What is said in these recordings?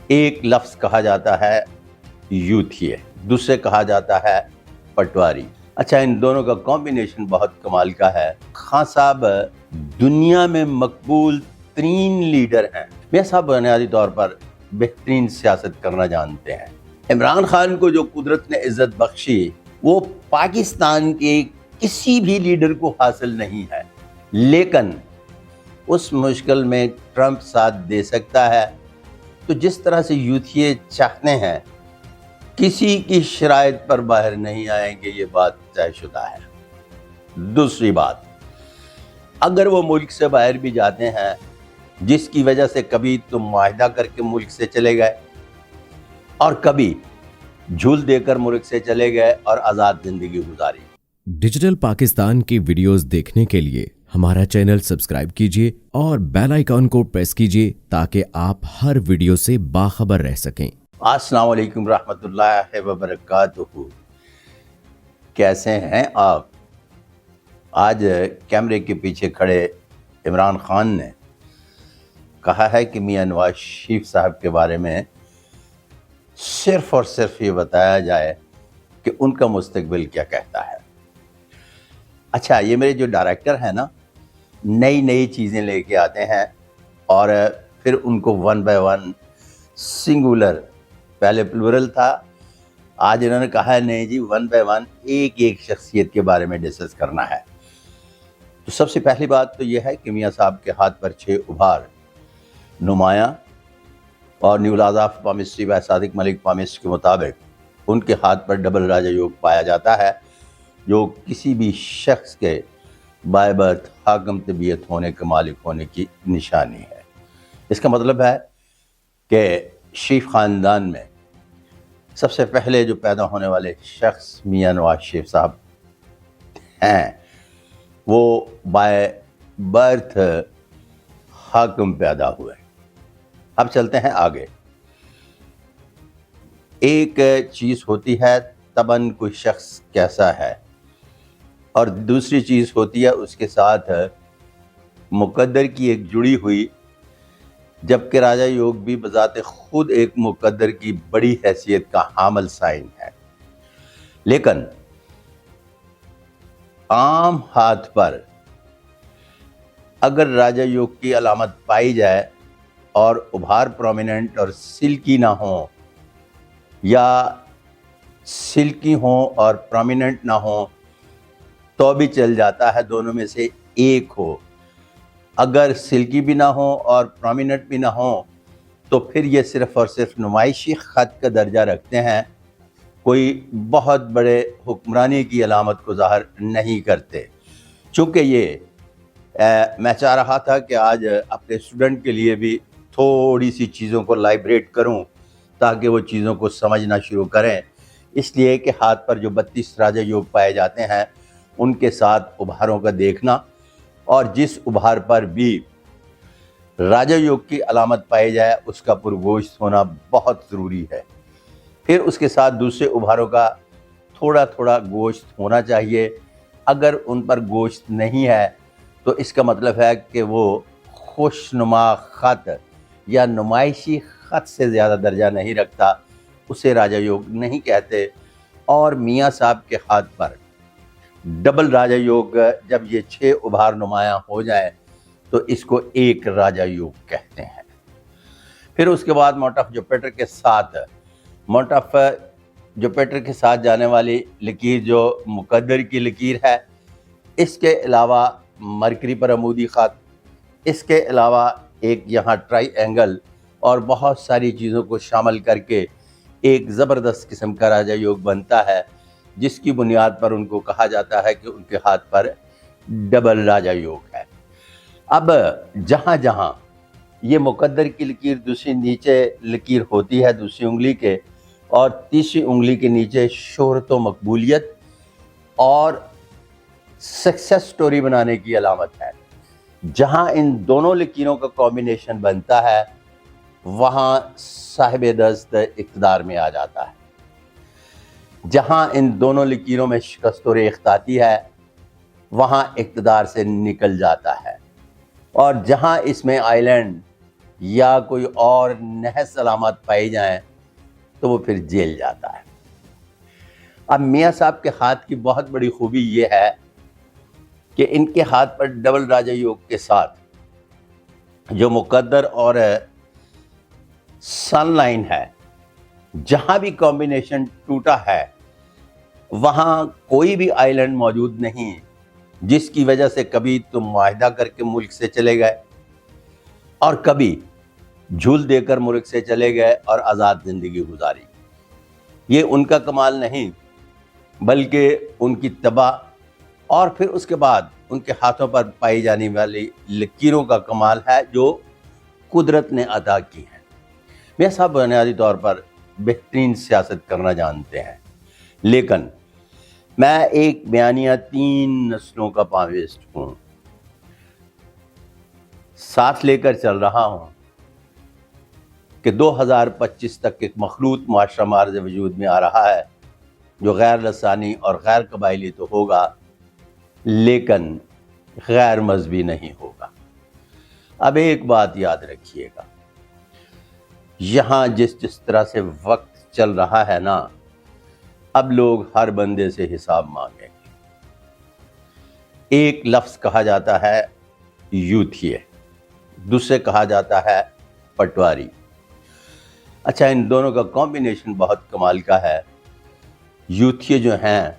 ایک لفظ کہا جاتا ہے یوتھیے، دوسرے کہا جاتا ہے پٹواری۔ اچھا، ان دونوں کا کمبینیشن بہت کمال کا ہے۔ خان صاحب دنیا میں مقبول ترین لیڈر ہیں۔ میاں صاحب بنیادی طور پر بہترین سیاست کرنا جانتے ہیں۔ عمران خان کو جو قدرت نے عزت بخشی وہ پاکستان کے کسی بھی لیڈر کو حاصل نہیں ہے، لیکن اس مشکل میں ٹرمپ ساتھ دے سکتا ہے۔ تو جس طرح سے یوتھیے چاہتے ہیں کسی کی شرائط پر باہر نہیں آئیں گے، یہ بات طے شدہ ہے۔ دوسری بات، اگر وہ ملک سے باہر بھی جاتے ہیں، جس کی وجہ سے کبھی تو معاہدہ کر کے ملک سے چلے گئے اور کبھی جھول دے کر ملک سے چلے گئے اور آزاد زندگی گزاری۔ ڈیجیٹل پاکستان کی ویڈیوز دیکھنے کے لیے ہمارا چینل سبسکرائب کیجیے اور بیل آئیکن کو پریس کیجیے تاکہ آپ ہر ویڈیو سے باخبر رہ سکیں۔ السلام علیکم رحمۃ اللہ وبرکاتہ۔ کیسے ہیں آپ؟ آج کیمرے کے پیچھے کھڑے عمران خان نے کہا ہے کہ میاں نواز شریف صاحب کے بارے میں صرف اور صرف یہ بتایا جائے کہ ان کا مستقبل کیا کہتا ہے۔ اچھا، یہ میرے جو ڈائریکٹر ہیں نا، نئی چیزیں لے کے آتے ہیں اور پھر ان کو ون بائی ون سنگولر، پہلے پلورل تھا، آج انہوں نے کہا ہے نہیں جی ون بائی ون ایک شخصیت کے بارے میں ڈسکس کرنا ہے۔ تو سب سے پہلی بات تو یہ ہے کہ میاں صاحب کے ہاتھ پر 6 ابھار نمایاں، اور new laws of palmistry by Sadiq Malik palmist کے مطابق ان کے ہاتھ پر ڈبل راجہ یوگ پایا جاتا ہے، جو کسی بھی شخص کے بائے برتھ حاکم طبیعت ہونے کے مالک ہونے کی نشانی ہے۔ اس کا مطلب ہے کہ شریف خاندان میں سب سے پہلے جو پیدا ہونے والے شخص میاں نواز شریف صاحب ہیں، وہ بائے برتھ حاکم پیدا ہوئے۔ اب چلتے ہیں آگے۔ ایک چیز ہوتی ہے تباً کوئی شخص کیسا ہے، اور دوسری چیز ہوتی ہے اس کے ساتھ مقدر کی ایک جڑی ہوئی، جبکہ راجہ یوگ بھی بذات خود ایک مقدر کی بڑی حیثیت کا حامل سائن ہے۔ لیکن عام ہاتھ پر اگر راجہ یوگ کی علامت پائی جائے اور ابھار پرومیننٹ اور سلکی نہ ہوں، یا سلکی ہوں اور پرومیننٹ نہ ہوں تو بھی چل جاتا ہے، دونوں میں سے ایک ہو۔ اگر سلکی بھی نہ ہو اور پرومیننٹ بھی نہ ہو تو پھر یہ صرف اور صرف نمائشی خط کا درجہ رکھتے ہیں، کوئی بہت بڑے حکمرانی کی علامت کو ظاہر نہیں کرتے۔ چونکہ یہ میں چاہ رہا تھا کہ آج اپنے اسٹوڈنٹ کے لیے بھی تھوڑی سی چیزوں کو لائبریٹ کروں تاکہ وہ چیزوں کو سمجھنا شروع کریں، اس لیے کہ ہاتھ پر جو 32 راجہ یوگ پائے جاتے ہیں ان کے ساتھ ابھاروں کا دیکھنا، اور جس ابھار پر بھی راجہ یوگ کی علامت پائی جائے اس کا پرگوشت ہونا بہت ضروری ہے۔ پھر اس کے ساتھ دوسرے ابھاروں کا تھوڑا گوشت ہونا چاہیے۔ اگر ان پر گوشت نہیں ہے تو اس کا مطلب ہے کہ وہ خوشنما خط یا نمائشی خط سے زیادہ درجہ نہیں رکھتا، اسے راجہ یوگ نہیں کہتے۔ اور میاں صاحب کے ہاتھ پر ڈبل راجہ یوگ جب یہ 6 ابھار نمایاں ہو جائیں تو اس کو ایک راجہ یوگ کہتے ہیں۔ پھر اس کے بعد ماؤنٹ آف جوپیٹر کے ساتھ جانے والی لکیر جو مقدر کی لکیر ہے، اس کے علاوہ مرکری پر عمودی خط، اس کے علاوہ ایک یہاں ٹرائی اینگل، اور بہت ساری چیزوں کو شامل کر کے ایک زبردست قسم کا راجہ یوگ بنتا ہے، جس کی بنیاد پر ان کو کہا جاتا ہے کہ ان کے ہاتھ پر ڈبل راجہ یوگ ہے۔ اب جہاں جہاں یہ مقدر کی لکیر دوسری نیچے لکیر ہوتی ہے دوسری انگلی کے، اور تیسری انگلی کے نیچے شہرت و مقبولیت اور سکسیس سٹوری بنانے کی علامت ہے، جہاں ان دونوں لکیروں کا کمبینیشن بنتا ہے وہاں صاحب دست اقتدار میں آ جاتا ہے۔ جہاں ان دونوں لکیروں میں شکست و ریخت آتی ہے وہاں اقتدار سے نکل جاتا ہے، اور جہاں اس میں آئی لینڈ یا کوئی اور نحس علامات پائی جائیں تو وہ پھر جیل جاتا ہے۔ اب میاں صاحب کے ہاتھ کی بہت بڑی خوبی یہ ہے کہ ان کے ہاتھ پر ڈبل راجہ یوگ کے ساتھ جو مقدر اور سن لائن ہے، جہاں بھی کمبینیشن ٹوٹا ہے وہاں کوئی بھی آئی لینڈ موجود نہیں جس کی وجہ سے کبھی تم معاہدہ کر کے ملک سے چلے گئے اور کبھی جھول دے کر ملک سے چلے گئے اور آزاد زندگی گزاری۔ یہ ان کا کمال نہیں بلکہ ان کی تباہ اور پھر اس کے بعد ان کے ہاتھوں پر پائی جانے والی لکیروں کا کمال ہے جو قدرت نے عطا کی ہیں۔ میاں صاحب بنیادی طور پر بہترین سیاست کرنا جانتے ہیں، لیکن میں ایک بیانیہ 3 نسلوں کا پاویسٹ ہوں، ساتھ لے کر چل رہا ہوں کہ 2025 تک ایک مخلوط معاشرہ مارز وجود میں آ رہا ہے جو غیر لسانی اور غیر قبائلی تو ہوگا لیکن غیر مذہبی نہیں ہوگا۔ اب ایک بات یاد رکھیے گا، یہاں جس طرح سے وقت چل رہا ہے نا، اب لوگ ہر بندے سے حساب مانگیں گے۔ ایک لفظ کہا جاتا ہے یوتھیے، دوسرے کہا جاتا ہے پٹواری۔ اچھا، ان دونوں کا کمبینیشن بہت کمال کا ہے۔ یوتھیے جو ہیں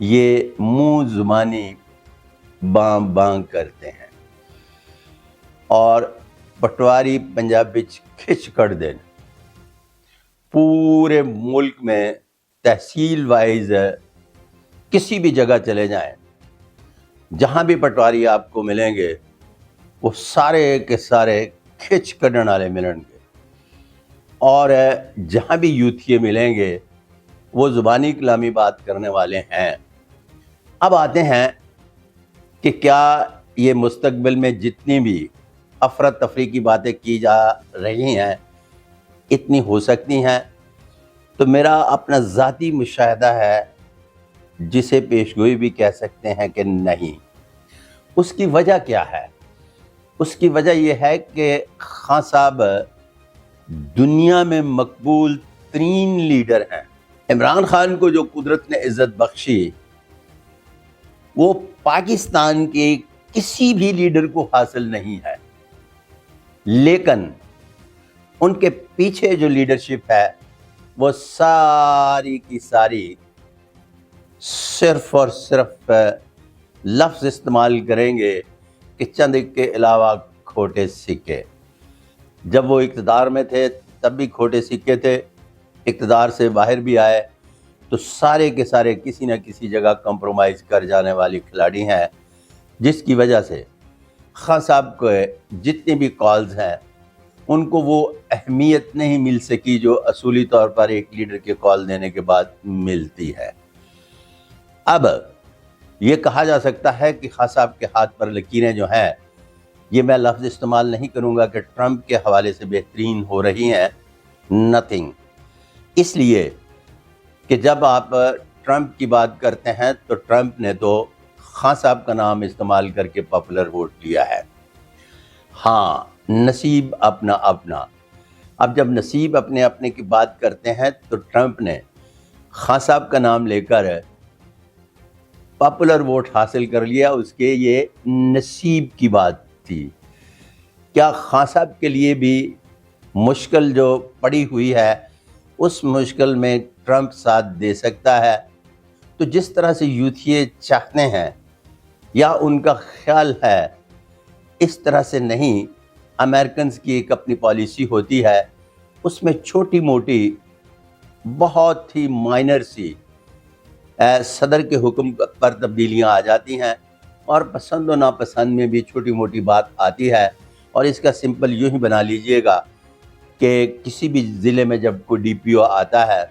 یہ منہ زبانی بام بام کرتے ہیں اور پٹواری پنجابی کھچ کر دین۔ پورے ملک میں تحصیل وائز کسی بھی جگہ چلے جائیں، جہاں بھی پٹواری آپ کو ملیں گے وہ سارے کے سارے کھچ کڈن والے ملیں گے، اور جہاں بھی یوتھیے ملیں گے وہ زبانی کلامی بات کرنے والے ہیں۔ اب آتے ہیں کہ کیا یہ مستقبل میں جتنی بھی افراتفری کی باتیں کی جا رہی ہیں اتنی ہو سکتی ہیں؟ تو میرا اپنا ذاتی مشاہدہ ہے جسے پیشگوئی بھی کہہ سکتے ہیں کہ نہیں۔ اس کی وجہ کیا ہے؟ اس کی وجہ یہ ہے کہ خان صاحب دنیا میں مقبول ترین لیڈر ہیں۔ عمران خان کو جو قدرت نے عزت بخشی وہ پاکستان کے کسی بھی لیڈر کو حاصل نہیں ہے، لیکن ان کے پیچھے جو لیڈرشپ ہے وہ ساری کی ساری صرف اور صرف لفظ استعمال کریں گے کہ چند کے علاوہ کھوٹے سکے۔ جب وہ اقتدار میں تھے تب بھی کھوٹے سکے تھے، اقتدار سے باہر بھی آئے تو سارے کے سارے کسی نہ کسی جگہ کمپرومائز کر جانے والی کھلاڑی ہیں، جس کی وجہ سے خان صاحب کو جتنے بھی کالز ہیں ان کو وہ اہمیت نہیں مل سکی جو اصولی طور پر ایک لیڈر کے کال دینے کے بعد ملتی ہے۔ اب یہ کہا جا سکتا ہے کہ خان صاحب کے ہاتھ پر لکیریں جو ہیں، یہ میں لفظ استعمال نہیں کروں گا کہ ٹرمپ کے حوالے سے بہترین ہو رہی ہیں، نتھنگ۔ اس لیے کہ جب آپ ٹرمپ کی بات کرتے ہیں تو ٹرمپ نے تو خان صاحب کا نام استعمال کر کے پاپولر ووٹ لیا ہے۔ ہاں، نصیب اپنا اپنا۔ اب جب نصیب اپنے اپنے کی بات کرتے ہیں تو ٹرمپ نے خان صاحب کا نام لے کر پاپولر ووٹ حاصل کر لیا، اس کے یہ نصیب کی بات تھی۔ کیا خان صاحب کے لیے بھی مشکل جو پڑی ہوئی ہے اس مشکل میں ٹرمپ ساتھ دے سکتا ہے؟ تو جس طرح سے یوتھیے چاہتے ہیں یا ان کا خیال ہے اس طرح سے نہیں۔ امریکنز کی ایک اپنی پالیسی ہوتی ہے، اس میں چھوٹی موٹی بہت ہی مائنر سی صدر کے حکم پر تبدیلیاں آ جاتی ہیں اور پسند و ناپسند میں بھی چھوٹی موٹی بات آتی ہے، اور اس کا سمپل یوں ہی بنا لیجئے گا کہ کسی بھی ضلع میں جب کوئی ڈی پی او آتا ہے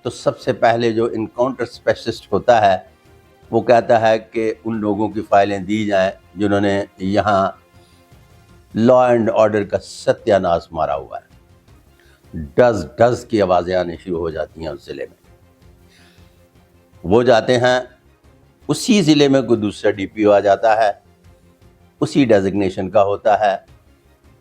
تو سب سے پہلے جو انکاؤنٹر اسپیشلسٹ ہوتا ہے وہ کہتا ہے کہ ان لوگوں کی فائلیں دی جائیں جنہوں نے یہاں لا اینڈ آرڈر کا ستیہ ناش مارا ہوا ہے۔ ڈز ڈز کی آوازیں آنے شروع ہو جاتی ہیں اس ضلع میں۔ وہ جاتے ہیں، اسی ضلع میں کوئی دوسرا ڈی پی او آ جاتا ہے، اسی ڈیزگنیشن کا ہوتا ہے،